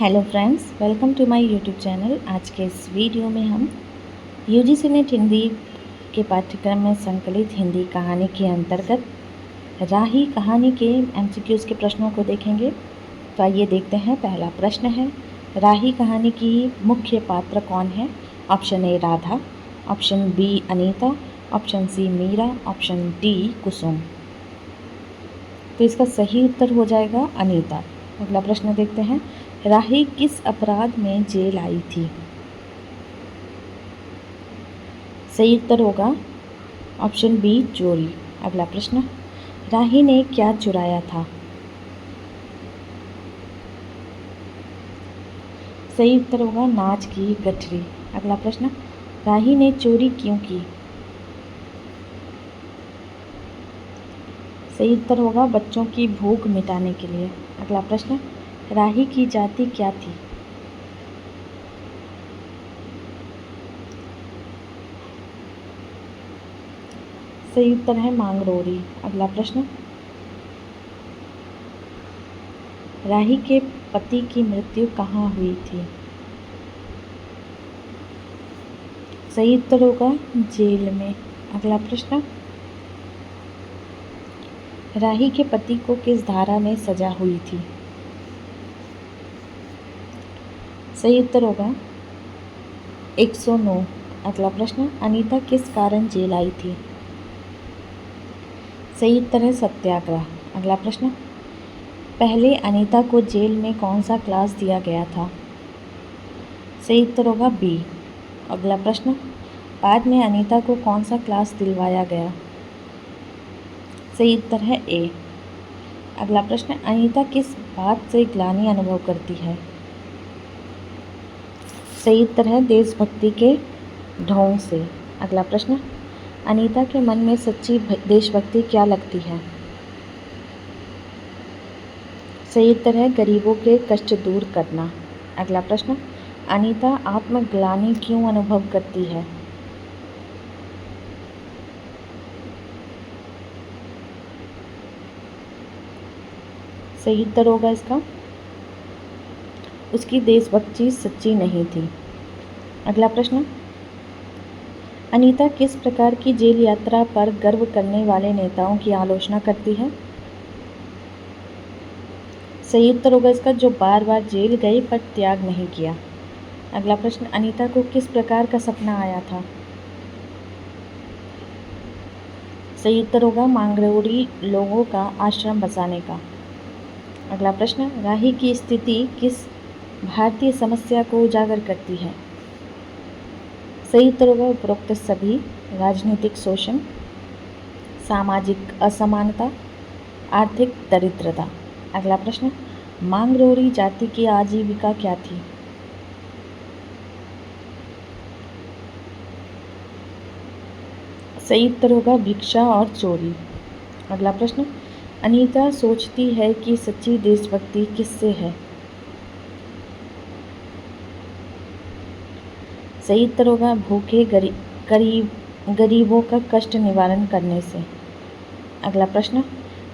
Hello friends, welcome to my YouTube channel. आज के इस वीडियो में हम यूजीसी नेट हिंदी के पाठ्यक्रम में संकलित हिंदी कहानी के अंतर्गत राही कहानी के एमसीक्यूज़ के प्रश्नों को देखेंगे। तो आइए देखते हैं। पहला प्रश्न है, राही कहानी की मुख्य पात्र कौन है? Option A Radha, option B Anita, option C Meera, option D Kusum. तो इसका सही उत्तर हो जाएगा अनीता। अगला प्रश्न देखते हैं, राही किस अपराध में जेल आई थी? सही उत्तर होगा ऑप्शन बी चोरी। अगला प्रश्न, राही ने क्या चुराया था? सही उत्तर होगा नाच की गठरी। अगला प्रश्न, राही ने चोरी क्यों की? सही उत्तर होगा बच्चों की भूख मिटाने के लिए। अगला प्रश्न, राही की जाति क्या थी? सही उत्तर है मांगरोरी। अगला प्रश्न, राही के पति की मृत्यु कहाँ हुई थी? सही उत्तर होगा जेल में। अगला प्रश्न, राही के पति को किस धारा में सजा हुई थी? सही उत्तर होगा 109। अगला प्रश्न, अनीता किस कारण जेल आई थी? सही उत्तर है सत्याग्रह। अगला प्रश्न, पहले अनीता को जेल में कौन सा क्लास दिया गया था? सही उत्तर होगा बी। अगला प्रश्न, बाद में अनीता को कौन सा क्लास दिलवाया गया? सही उत्तर है ए। अगला प्रश्न, अनीता किस बात से ग्लानि अनुभव करती है? सही उत्तर है देशभक्ति के ढोंग से। अगला प्रश्न, अनीता के मन में सच्ची देशभक्ति क्या लगती है? सही उत्तर है गरीबों के कष्ट दूर करना। अगला प्रश्न, अनीता आत्मग्लानि क्यों अनुभव करती है? सही उत्तर होगा इसका उसकी देशभक्ति सच्ची नहीं थी। अगला प्रश्न, अनीता किस प्रकार की जेल यात्रा पर गर्व करने वाले नेताओं की आलोचना करती है? सही उत्तर होगा इसका जो बार बार जेल गए पर त्याग नहीं किया। अगला प्रश्न, अनीता को किस प्रकार का सपना आया था? सही उत्तर होगा मांगरोरी लोगों का आश्रम बसाने का। अगला प्रश्न, राही की स्थिति किस भारतीय समस्या को उजागर करती है? सही उत्तर होगा उपरोक्त सभी। राजनीतिक शोषण, सामाजिक असमानता, आर्थिक दरिद्रता। अगला प्रश्न, मांगरोरी जाति की आजीविका क्या थी? सही उत्तर होगा भिक्षा और चोरी। अगला प्रश्न, अनीता सोचती है कि सच्ची देशभक्ति किससे है? सही उत्तर होगा भूखे गरीबों का कष्ट निवारण करने से। अगला प्रश्न,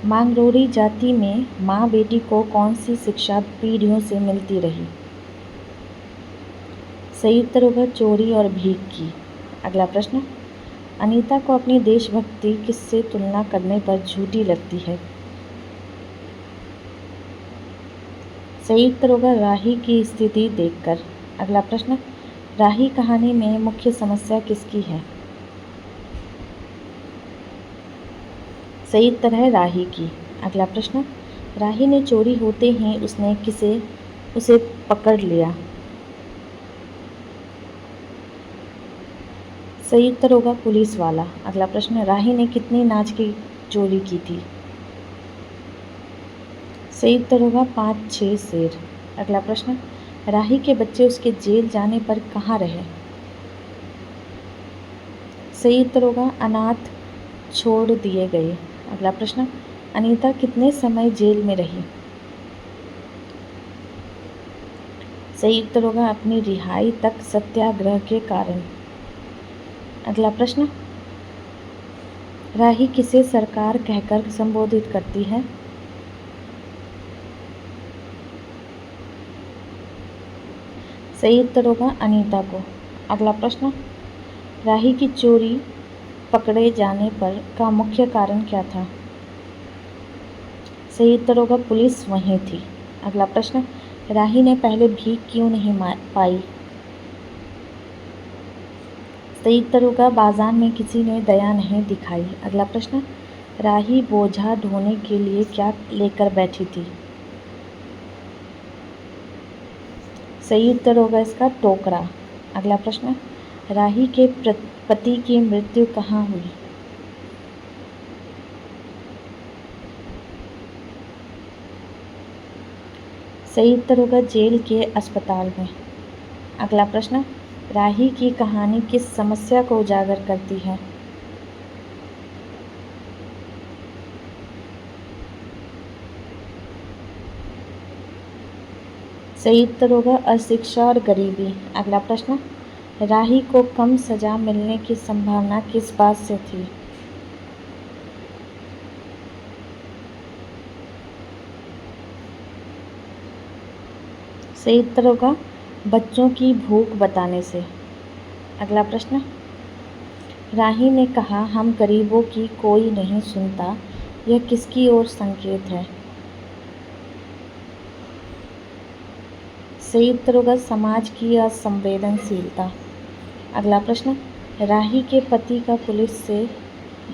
मांगरोरी जाति में माँ बेटी को कौन सी शिक्षा पीढ़ियों से मिलती रही? सही उत्तर होगा चोरी और भीख की। अगला प्रश्न, अनीता को अपनी देशभक्ति किससे तुलना करने पर झूठी लगती है? सही उत्तर होगा राही की स्थिति देखकर। अगला प्रश्न, राही कहानी में मुख्य समस्या किसकी है? सही उत्तर है राही की। अगला प्रश्न, राही ने चोरी होते ही उसने उसे पकड़ लिया? सही उत्तर होगा पुलिस वाला। अगला प्रश्न, राही ने कितनी नाच की चोरी की थी? सही उत्तर होगा 5-6 सेर। अगला प्रश्न, राही के बच्चे उसके जेल जाने पर कहाँ रहे? सही उत्तर होगा अनाथ छोड़ दिए गए। अगला प्रश्न, अनीता कितने समय जेल में रही? सही उत्तर होगा अपनी रिहाई तक सत्याग्रह के कारण। अगला प्रश्न, राही किसे सरकार कहकर संबोधित करती है? सही उत्तर होगा अनीता को। अगला प्रश्न, राही की चोरी पकड़े जाने पर का मुख्य कारण क्या था? सही उत्तर होगा पुलिस वहीं थी। अगला प्रश्न, राही ने पहले भीख क्यों नहीं पाई? सही उत्तर होगा बाजार में किसी ने दया नहीं दिखाई। अगला प्रश्न, राही बोझा ढोने के लिए क्या लेकर बैठी थी? सही उत्तर होगा इसका टोकरा। अगला प्रश्न, राही के पति की मृत्यु कहाँ हुई? सही उत्तर होगा जेल के अस्पताल में। अगला प्रश्न, राही की कहानी किस समस्या को उजागर करती है? सही उत्तर होगा अशिक्षा और गरीबी। अगला प्रश्न, राही को कम सजा मिलने की संभावना किस बात से थी? सही उत्तर होगा बच्चों की भूख बताने से। अगला प्रश्न, राही ने कहा हम गरीबों की कोई नहीं सुनता, यह किसकी ओर संकेत है? सही उत्तर होगा समाज की असंवेदनशीलता। अगला प्रश्न, राही के पति का पुलिस से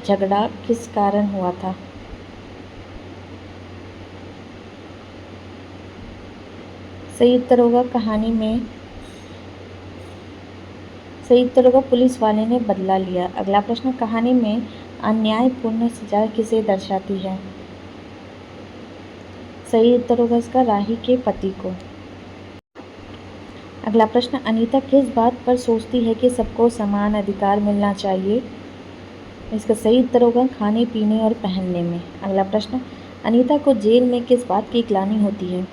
झगड़ा किस कारण हुआ था? सही उत्तर होगा कहानी में सही उत्तर होगा पुलिस वाले ने बदला लिया। अगला प्रश्न, कहानी में अन्यायपूर्ण सजा किसे दर्शाती है? सही उत्तर होगा इसका राही के पति को। अगला प्रश्न, अनीता किस बात पर सोचती है कि सबको समान अधिकार मिलना चाहिए? इसका सही उत्तर होगा खाने पीने और पहनने में। अगला प्रश्न, अनीता को जेल में किस बात की ग्लानि होती है?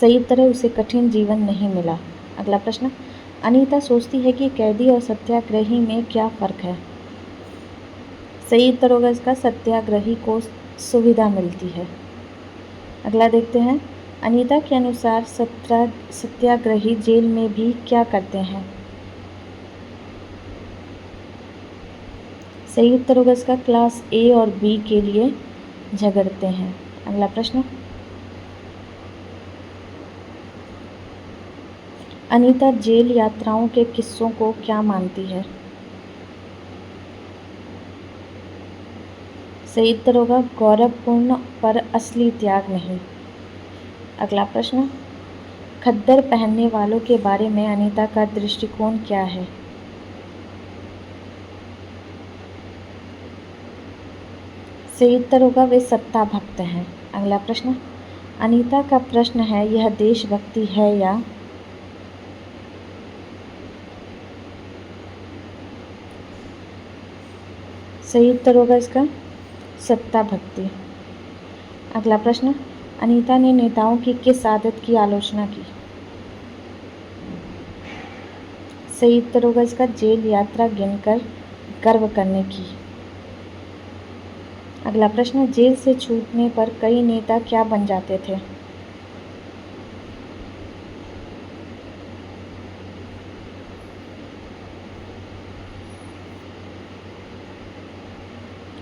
सही उत्तर है उसे कठिन जीवन नहीं मिला। अगला प्रश्न, अनीता सोचती है कि कैदी और सत्याग्रही में क्या फ़र्क है? सही उत्तर होगा इसका सत्याग्रही को सुविधा मिलती है। अगला देखते हैं, अनीता के अनुसार सत्याग्रही जेल में भी क्या करते हैं? सही उत्तर होगा इसका क्लास ए और बी के लिए झगड़ते हैं। अगला प्रश्न, अनीता जेल यात्राओं के किस्सों को क्या मानती है? सही उत्तर होगा गौरवपूर्ण पर असली त्याग नहीं। अगला प्रश्न, खद्दर पहनने वालों के बारे में अनीता का दृष्टिकोण क्या है? सही उत्तर होगा वे सत्ता भक्त हैं। अगला प्रश्न, अनीता का प्रश्न है यह देशभक्ति है या? सही उत्तर होगा इसका सत्ता भक्ति। अगला प्रश्न, अनीता ने नेताओं की किस आदत की आलोचना की? सही उत्तर होगा इसका जेल यात्रा गिनकर गर्व करने की। अगला प्रश्न, जेल से छूटने पर कई नेता क्या बन जाते थे?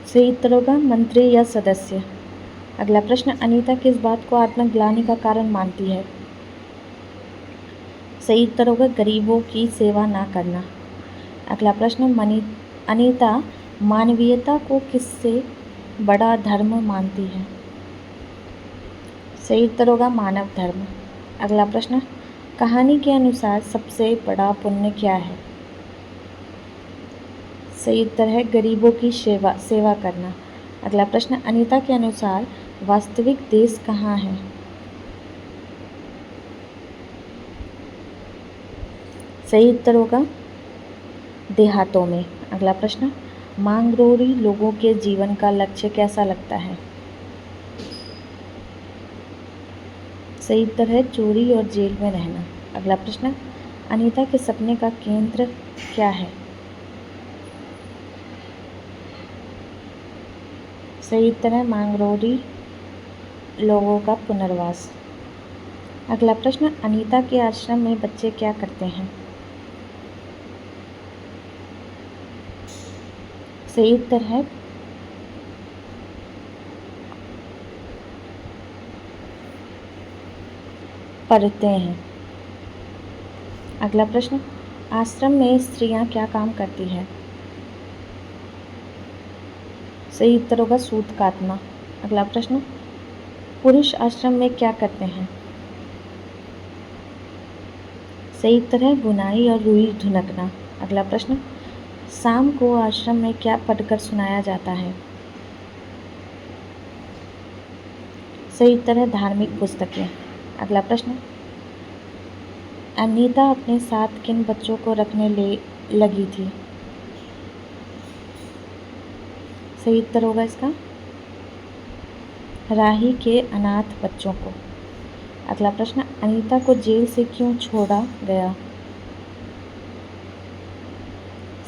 सही उत्तर होगा मंत्री या सदस्य। अगला प्रश्न, अनीता किस बात को आत्मग्लानि का कारण मानती है? सही उत्तर होगा गरीबों की सेवा ना करना। अगला प्रश्न, अनीता मानवीयता को किससे बड़ा धर्म मानती है? सही उत्तर होगा मानव धर्म। अगला प्रश्न, कहानी के अनुसार सबसे बड़ा पुण्य क्या है? सही उत्तर है गरीबों की सेवा करना। अगला प्रश्न, अनीता के अनुसार वास्तविक देश कहाँ है? सही उत्तर होगा देहातों में। अगला प्रश्न, मांगरोरी लोगों के जीवन का लक्ष्य कैसा लगता है? सही उत्तर है चोरी और जेल में रहना। अगला प्रश्न, अनीता के सपने का केंद्र क्या है? सही उत्तर है मांगरोरी लोगों का पुनर्वास। अगला प्रश्न, अनीता के आश्रम में बच्चे क्या करते हैं? सही उत्तर है पढ़ते हैं। अगला प्रश्न, आश्रम में स्त्रियां क्या काम करती है? सही उत्तर होगा सूत काटना। अगला प्रश्न, पुरुष आश्रम में क्या करते हैं? सही उत्तर है बुनाई और रुई ढुनकना। अगला प्रश्न, शाम को आश्रम में क्या पढ़कर सुनाया जाता है? सही उत्तर है धार्मिक पुस्तकें। अगला प्रश्न, अनीता अपने साथ किन बच्चों को रखने लगी थी? सही उत्तर होगा इसका राही के अनाथ बच्चों को। अगला प्रश्न, अनीता को जेल से क्यों छोड़ा गया?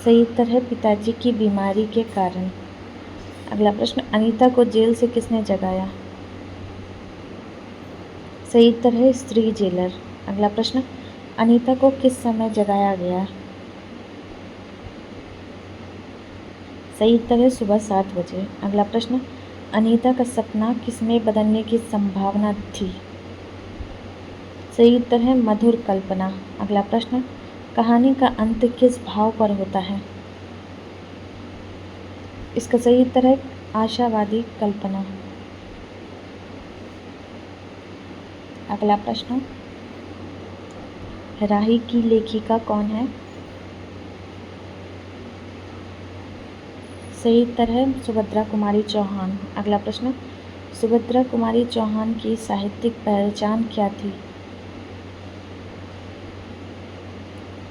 सही उत्तर है पिताजी की बीमारी के कारण। अगला प्रश्न, अनीता को जेल से किसने जगाया? सही उत्तर है स्त्री जेलर। अगला प्रश्न, अनीता को किस समय जगाया गया? सही उत्तर है सुबह 7 बजे। अगला प्रश्न, अनीता का सपना किसमें बदलने की संभावना थी? सही उत्तर है मधुर कल्पना। अगला प्रश्न, कहानी का अंत किस भाव पर होता है? इसका सही उत्तर है आशावादी कल्पना। अगला प्रश्न, राही की लेखिका कौन है? सही उत्तर है सुभद्रा कुमारी चौहान। अगला प्रश्न, सुभद्रा कुमारी चौहान की साहित्यिक पहचान क्या थी?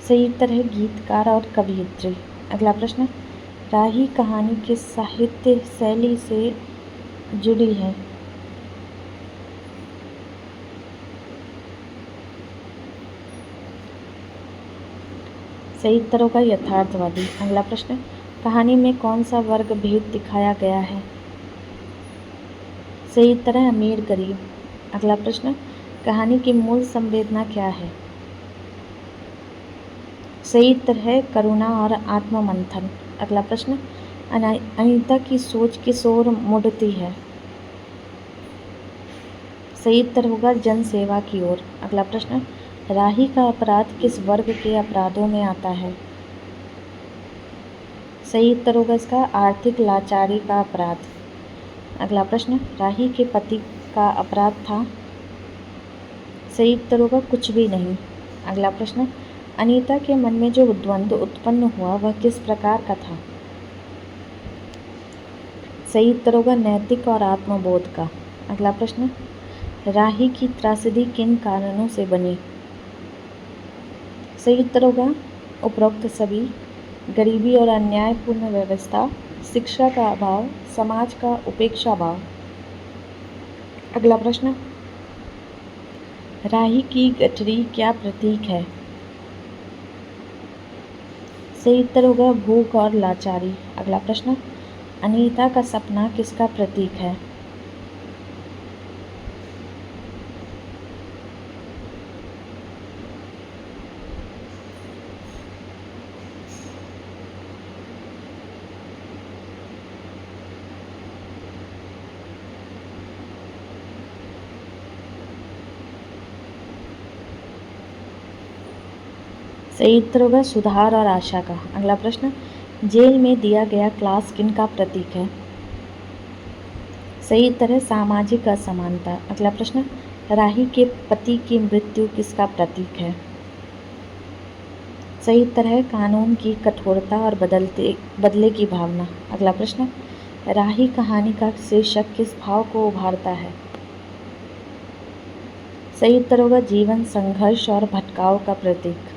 सही उत्तर है गीतकार और कवयित्री। अगला प्रश्न, राही कहानी किस साहित्य शैली से जुड़ी है? सही उत्तर होगा यथार्थवादी। अगला प्रश्न, कहानी में कौन सा वर्ग भेद दिखाया गया है? सही उत्तर है अमीर गरीब। अगला प्रश्न, कहानी की मूल संवेदना क्या है? सही उत्तर है करुणा और आत्ममंथन। अगला प्रश्न, अनीता की सोच किस ओर मुड़ती है? सही उत्तर होगा जन सेवा की ओर। अगला प्रश्न, राही का अपराध किस वर्ग के अपराधों में आता है? सही उत्तर होगा इसका आर्थिक लाचारी का अपराध। अगला प्रश्न, राही के पति का अपराध था? सही उत्तर होगा कुछ भी नहीं। अगला प्रश्न, अनीता के मन में जो द्वंद्व उत्पन्न हुआ वह किस प्रकार का था? सही उत्तर होगा नैतिक और आत्मबोध का। अगला प्रश्न, राही की त्रासदी किन कारणों से बनी? सही उत्तर होगा उपरोक्त सभी, गरीबी और अन्यायपूर्ण व्यवस्था, शिक्षा का अभाव, समाज का उपेक्षा भाव। अगला प्रश्न, राही की गठरी क्या प्रतीक है? सही उत्तर होगा भूख और लाचारी। अगला प्रश्न, अनीता का सपना किसका प्रतीक है? सही उत्तर होगा सुधार और आशा का। अगला प्रश्न, जेल में दिया गया क्लास किन का प्रतीक है? सही उत्तर है सामाजिक असमानता। अगला प्रश्न, राही के पति की मृत्यु किसका प्रतीक है? सही उत्तर है कानून की कठोरता और बदले की भावना। अगला प्रश्न, राही कहानी का शीर्षक किस भाव को उभारता है? सही उत्तर होगा जीवन संघर्ष और भटकाव का प्रतीक।